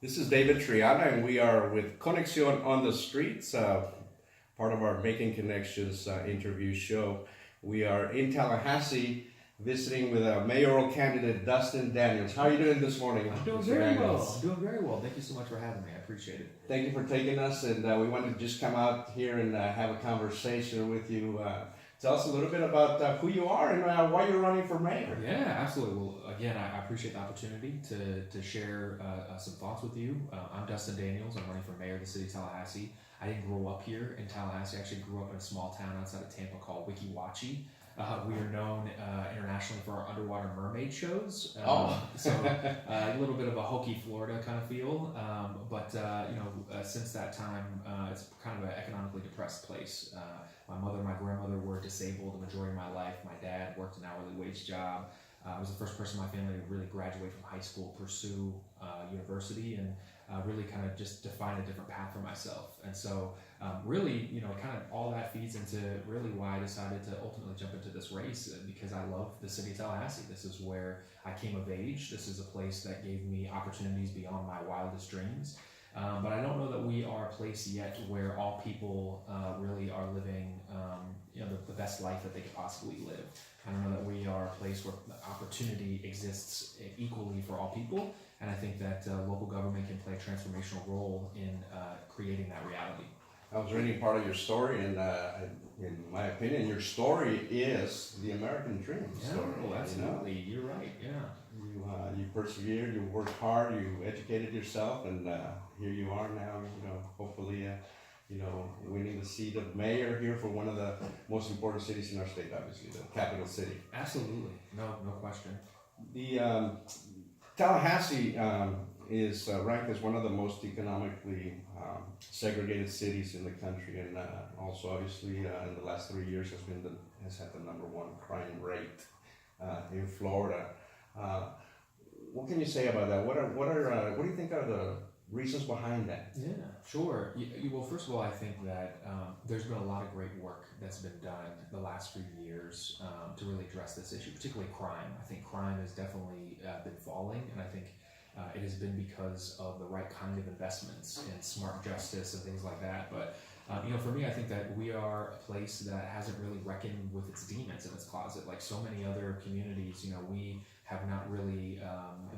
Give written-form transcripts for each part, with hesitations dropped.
This is David Triana, and we are with Conexion on the Streets, part of our Making Connections interview show. We are in Tallahassee visiting with mayoral candidate Dustin Daniels. How are you doing this morning, I'm doing Mr. very Daniels? well. I'm doing very well. Thank you so much for having me. I appreciate it. Thank you for taking us, and we wanted to just come out here and have a conversation with you. Tell us a little bit about who you are and why you're running for mayor. Yeah, absolutely. Well, again, I appreciate the opportunity to share some thoughts with you. I'm Dustin Daniels. I'm running for mayor of the city of Tallahassee. I didn't grow up here in Tallahassee. I actually grew up in a small town outside of Tampa called Weeki Wachee. We are known internationally for our underwater mermaid shows. So a little bit of a hokey Florida kind of feel. But since that time, it's kind of an economically depressed place. My mother and my grandmother were disabled the majority of my life. My dad worked an hourly wage job. I was the first person in my family to really graduate from high school, pursue university, and really kind of just define a different path for myself. And so really, kind of all that feeds into really why I decided to ultimately jump into this race, because I love the city of Tallahassee. This is where I came of age. This is a place that gave me opportunities beyond my wildest dreams. But I don't know that we are a place yet where all people really are living the best life that they could possibly live. I don't know that we are a place where opportunity exists equally for all people, and I think that local government can play a transformational role in creating that reality. I was reading part of your story, and in my opinion, your story is the American dream story. Oh, absolutely. You're right. Yeah. You persevered, you worked hard, you educated yourself, and here you are now. Hopefully, winning the seat of mayor here for one of the most important cities in our state, obviously the capital city. Absolutely. No question. The Tallahassee is ranked as one of the most economically segregated cities in the country, and also obviously in the last 3 years has had the number one crime rate in Florida. What can you say about that? What do you think are the reasons behind that? Yeah, sure. Well, first of all, I think that there's been a lot of great work that's been done the last few years to really address this issue, particularly crime. I think crime has definitely been falling, and I think it has been because of the right kind of investments in smart justice and things like that. But for me, I think that we are a place that hasn't really reckoned with its demons in its closet. Like so many other communities, we have not really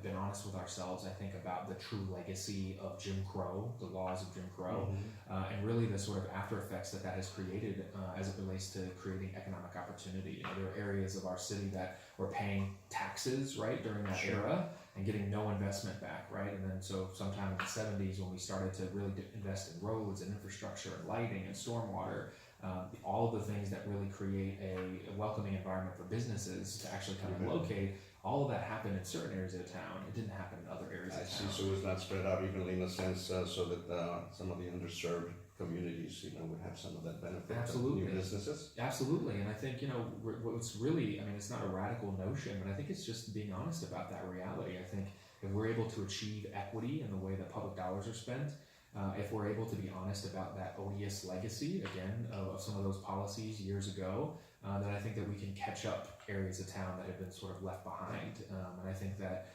been honest with ourselves, I think, about the true legacy of Jim Crow, the laws of Jim Crow, and really the sort of after effects that has created as it relates to creating economic opportunity. There are areas of our city that were paying taxes, right, during that era and getting no investment back, right? And then so sometime in the 70s when we started to really invest in roads and infrastructure and lighting and stormwater, all of the things that really create a welcoming environment for businesses to actually come and locate, all of that happened in certain areas of town. It didn't happen in other areas of town. So it was not spread out evenly in a sense, so that some of the underserved communities, would have some of that benefit. Absolutely. Of new businesses. Absolutely, and I think what's really, it's not a radical notion, but I think it's just being honest about that reality. I think if we're able to achieve equity in the way that public dollars are spent, if we're able to be honest about that odious legacy, again, of some of those policies years ago, then I think that we can catch up areas of town that have been sort of left behind. And I think that,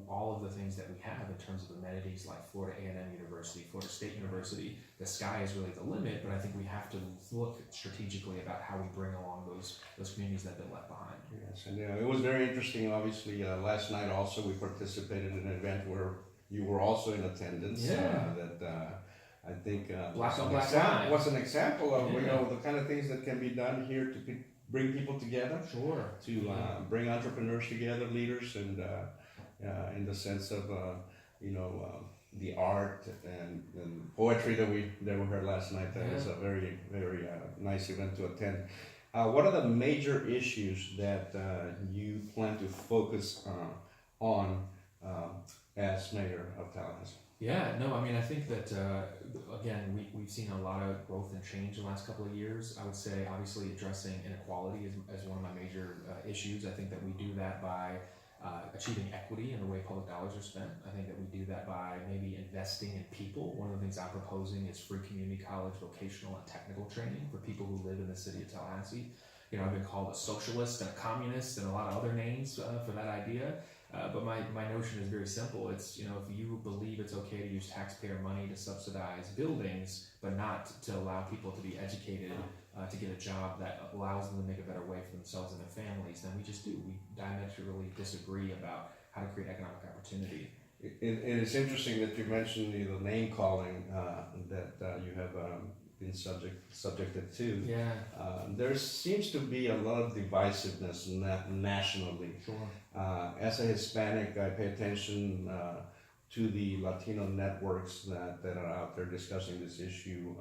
all of the things that we have in terms of amenities like Florida A&M University, Florida State University, the sky is really the limit, but I think we have to look strategically about how we bring along those communities that have been left behind. Yes, and it was very interesting. Obviously, last night also we participated in an event where you were also in attendance. Yeah. I think Black on Black Lives was an example of the kind of things that can be done here to bring people together. Sure. To bring entrepreneurs together, leaders, and in the sense of the art and poetry that we heard last night. That was a very very nice event to attend. What are the major issues that you plan to focus on as mayor of Tallahassee? Yeah, no, I think that, again, we've seen a lot of growth and change in the last couple of years. I would say, obviously, addressing inequality is one of my major issues. I think that we do that by achieving equity in the way public dollars are spent. I think that we do that by maybe investing in people. One of the things I'm proposing is free community college vocational and technical training for people who live in the city of Tallahassee. I've been called a socialist and a communist and a lot of other names for that idea. But my notion is very simple. It's, if you believe it's okay to use taxpayer money to subsidize buildings, but not to allow people to be educated, to get a job that allows them to make a better way for themselves and their families, then we just do. We diametrically disagree about how to create economic opportunity. And it's interesting that you mentioned the name calling that you have been subjected to. Yeah. There seems to be a lot of divisiveness nationally. Sure. As a Hispanic, I pay attention to the Latino networks that are out there discussing this issue,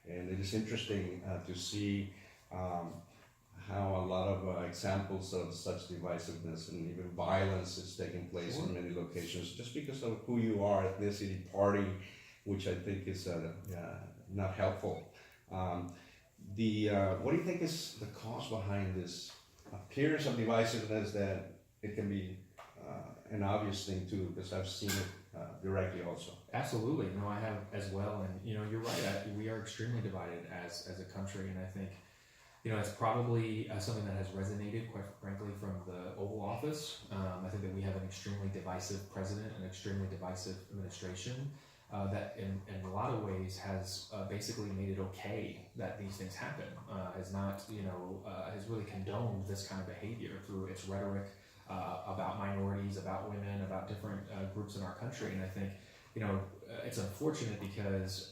and it is interesting to see how a lot of examples of such divisiveness and even violence is taking place in many locations just because of who you are, ethnicity, party, which I think is not helpful. What do you think is the cause behind this appearance of divisiveness that it can be an obvious thing too, because I've seen it directly also. Absolutely, I have as well, and you're right. We are extremely divided as a country, and I think it's probably something that has resonated, quite frankly, from the Oval Office. I think that we have an extremely divisive president, an extremely divisive administration that, in a lot of ways, has basically made it okay that these things happen. Has not, has really condoned this kind of behavior through its rhetoric about minorities, about women, about different groups in our country. And I think, it's unfortunate because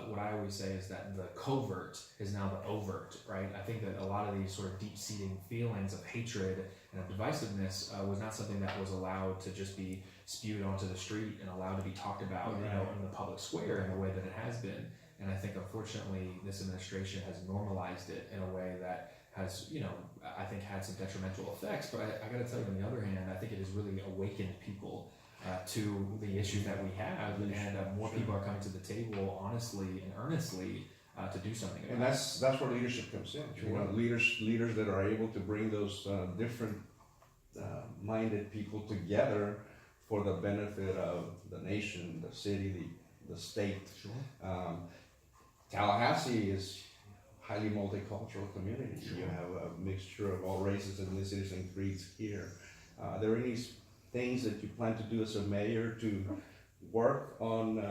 what I always say is that the covert is now the overt, right? I think that a lot of these sort of deep-seating feelings of hatred and of divisiveness was not something that was allowed to just be spewed onto the street and allowed to be talked about, in the public square in the way that it has been. And I think, unfortunately, this administration has normalized it in a way that has, I think had some detrimental effects. But I got to tell you, on the other hand, I think it has really awakened people to the issues that we have, and more people are coming to the table honestly and earnestly to do something about it. And that's where leadership comes in. Sure. Leaders that are able to bring those different minded people together for the benefit of the nation, the city, the state. Sure. Tallahassee is highly multicultural community. Sure. You have a mixture of all races, ethnicities, and creeds here. Are there any things that you plan to do as a mayor to work on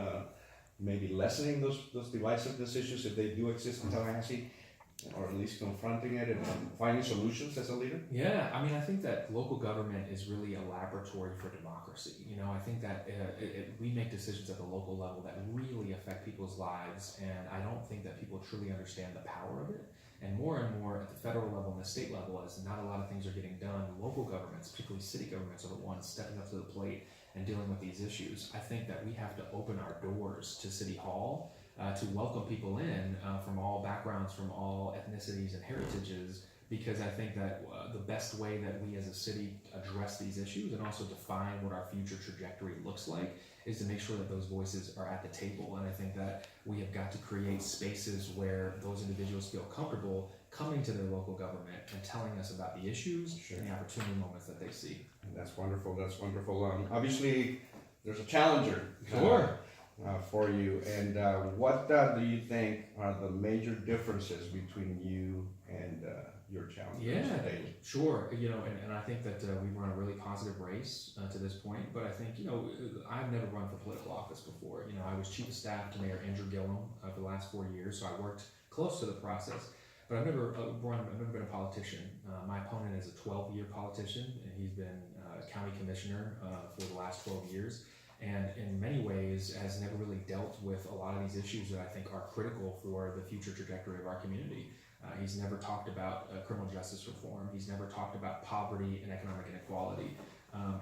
maybe lessening those divisive issues if they do exist in Tallahassee, or at least confronting it and finding solutions as a leader? Yeah, I think that local government is really a laboratory for democracy. I think that we make decisions at the local level that really affect people's lives, and I don't think that people truly understand the power of it. And more at the federal level and the state level, as not a lot of things are getting done, local governments, particularly city governments, are the ones stepping up to the plate and dealing with these issues. I think that we have to open our doors to City Hall to welcome people in from all backgrounds, from all ethnicities and heritages, because I think that the best way that we as a city address these issues and also define what our future trajectory looks like is to make sure that those voices are at the table. And I think that we have got to create spaces where those individuals feel comfortable coming to their local government and telling us about the issues and the opportunity moments that they see. And that's wonderful. That's wonderful. Obviously, there's a challenger. Sure. For you, and what do you think are the major differences between you and your challenger? Yeah, sure. And I think that we've run a really positive race to this point. But I think I've never run for political office before. I was chief of staff to Mayor Andrew Gillum for the last 4 years, so I worked close to the process. But I've never been a politician. My opponent is a 12-year politician, and he's been county commissioner for the last 12 years. And in many ways has never really dealt with a lot of these issues that I think are critical for the future trajectory of our community. He's never talked about criminal justice reform. He's never talked about poverty and economic inequality.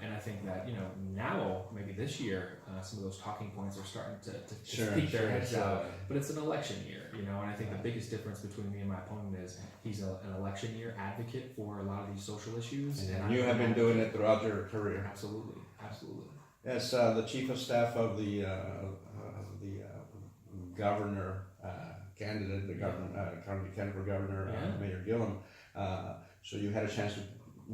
And I think that, now, maybe this year, some of those talking points are starting to peek their heads out. But it's an election year, and I think the biggest difference between me and my opponent is he's an election year advocate for a lot of these social issues. And you have been doing it throughout your career. Absolutely. As the chief of staff of the governor candidate, the county candidate for governor, Mayor Gillum, so you had a chance to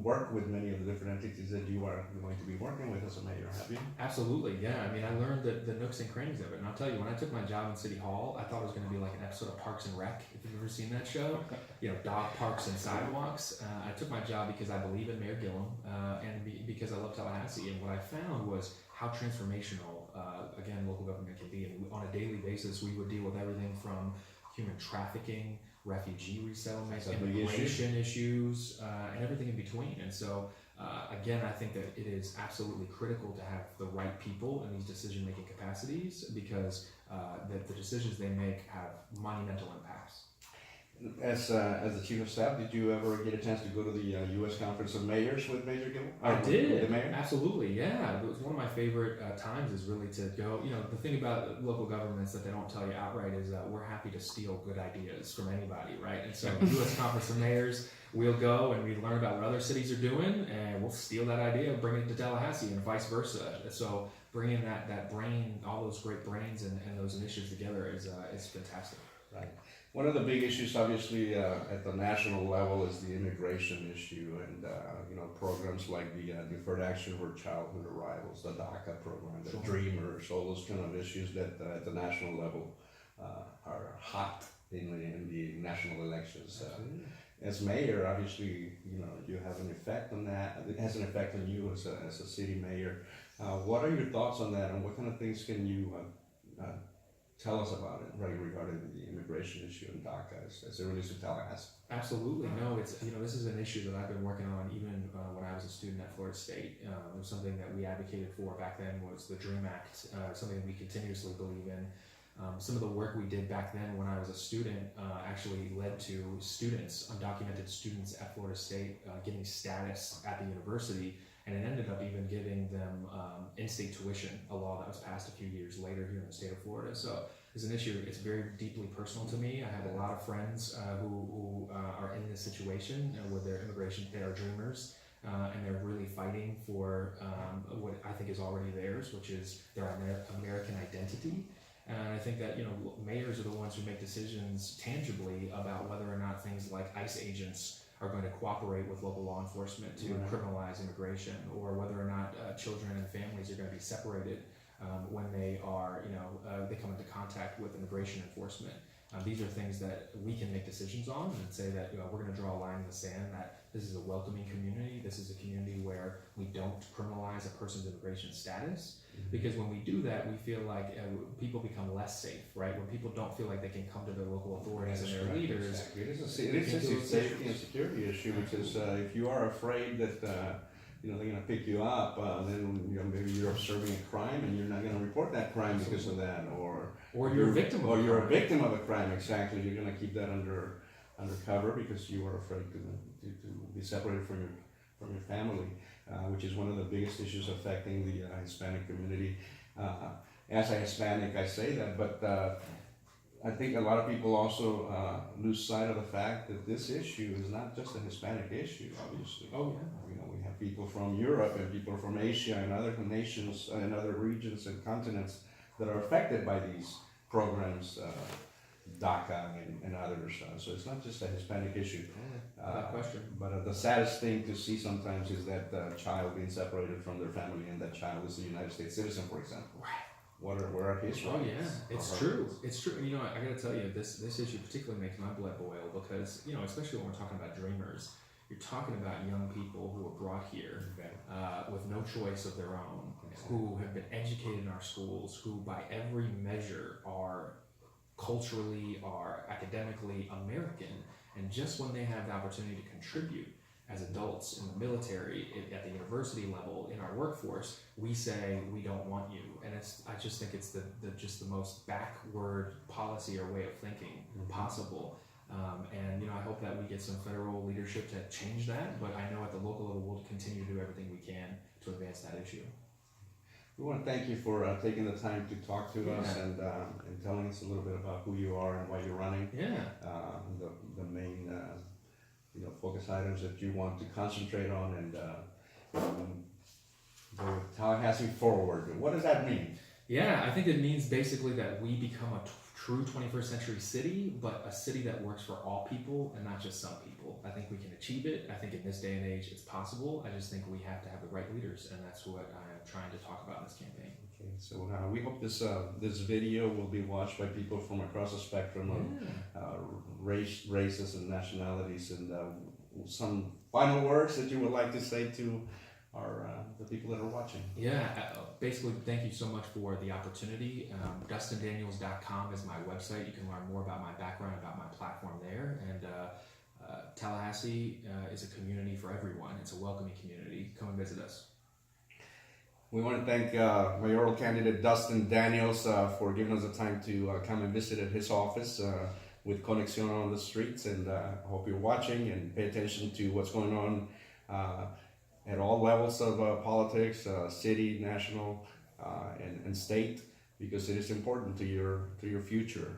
worked with many of the different entities that you are going to be working with as a mayor, have you? Absolutely, yeah. I mean, I learned the nooks and crannies of it. And I'll tell you, when I took my job in City Hall, I thought it was going to be like an episode of Parks and Rec, if you've ever seen that show. You know, dog parks and sidewalks. I took my job because I believe in Mayor Gillum and because I love Tallahassee. And what I found was how transformational, again, local government can be. And on a daily basis, we would deal with everything from human trafficking, refugee resettlement, immigration issues, and everything in between. And so, again, I think that it is absolutely critical to have the right people in these decision-making capacities because the decisions they make have monumental impacts. As the chief of staff, did you ever get a chance to go to the U.S. Conference of Mayors with Mayor Gillum? I did. With the mayor? Absolutely, yeah. It was one of my favorite times is really to go. You know, the thing about local governments that they don't tell you outright is we're happy to steal good ideas from anybody, right? And so U.S. Conference of Mayors, we'll go and we learn about what other cities are doing, and we'll steal that idea and bring it to Tallahassee and vice versa. So bringing that brain, all those great brains and those initiatives together is fantastic. Right. One of the big issues, obviously, at the national level is the immigration issue, and you know, programs like the Deferred Action for Childhood Arrivals, the DACA program, the Dreamers, all those kind of issues that at the national level are hot in the national elections. As mayor, obviously, you know, you have an effect on that. It has an effect on you as a city mayor. What are your thoughts on that, and what kind of things can you tell us about it, right, regarding the immigration issue in DACA as it relates to Tallahassee? Absolutely. No, it's, you know, this is an issue that I've been working on even when I was a student at Florida State. It was something that we advocated for back then was the DREAM Act, something that we continuously believe in. Some of the work we did back then when I was a student actually led to students, undocumented students at Florida State getting status at the university, and it ended up even giving them in-state tuition, a law that was passed a few years later here in the state of Florida. So it's an issue, it's very deeply personal to me. I have a lot of friends who are in this situation with their immigration, they are dreamers, and they're really fighting for what I think is already theirs, which is their American identity. And I think that, you know, mayors are the ones who make decisions tangibly about whether or not things like ICE agents are going to cooperate with local law enforcement to criminalize immigration, or whether or not children and families are going to be separated when they are, you know, they come into contact with immigration enforcement. These are things that we can make decisions on and say that, you know, we're going to draw a line in the sand that this is a welcoming community. This is a community where we don't criminalize a person's immigration status. Because when we do that, we feel like people become less safe, right? When people don't feel like they can come to their local authorities and their leaders. Exactly. It is a safety and security issue, because if you are afraid that you know, they're going to pick you up, then, you know, maybe you're observing a crime and you're not going to report that crime because of that, or you're a victim of you're a victim of a crime. Exactly. You're going to keep that undercover because you are afraid to be separated from your family. Which is one of the biggest issues affecting the Hispanic community. As a Hispanic, I say that, but I think a lot of people also lose sight of the fact that this issue is not just a Hispanic issue, obviously. Oh, yeah. You know, we have people from Europe and people from Asia and other nations and other regions and continents that are affected by these programs, DACA and others. So it's not just a Hispanic issue. Without question. But the saddest thing to see sometimes is that child being separated from their family, and that child is a United States citizen, for example. Right. Where are his rights? Oh yeah, it's true. It's true. You know, I got to tell you, this issue particularly makes my blood boil because, you know, especially when we're talking about dreamers, you're talking about young people who were brought here with no choice of their own, who have been educated in our schools, who by every measure are culturally, are academically American. And just when they have the opportunity to contribute as adults in the military, at the university level, in our workforce, we say we don't want you. And I just think it's the most backward policy or way of thinking possible. And, you know, I hope that we get some federal leadership to change that. But I know at the local level, we'll continue to do everything we can to advance that issue. We want to thank you for taking the time to talk to us and telling us a little bit about who you are and why you're running. Yeah. The main you know, focus items that you want to concentrate on, and go with Tallahassee forward. What does that mean? Yeah, I think it means basically that we become a true 21st century city, but a city that works for all people and not just some people. I think we can achieve it. I think in this day and age it's possible. I just think we have to have the right leaders, and that's what I'm trying to talk about in this campaign. Okay, so we hope this video will be watched by people from across the spectrum of races and nationalities. And some final words that you would like to say to the people that are watching. Yeah, basically, thank you so much for the opportunity. DustinDaniels.com is my website. You can learn more about my background, about my platform there. And Tallahassee is a community for everyone. It's a welcoming community. Come and visit us. We want to thank mayoral candidate Dustin Daniels for giving us the time to come and visit at his office with Conexion on the streets. And I hope you're watching and pay attention to what's going on at all levels of politics, city, national, and state, because it is important to your future.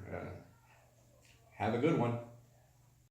Have a good one.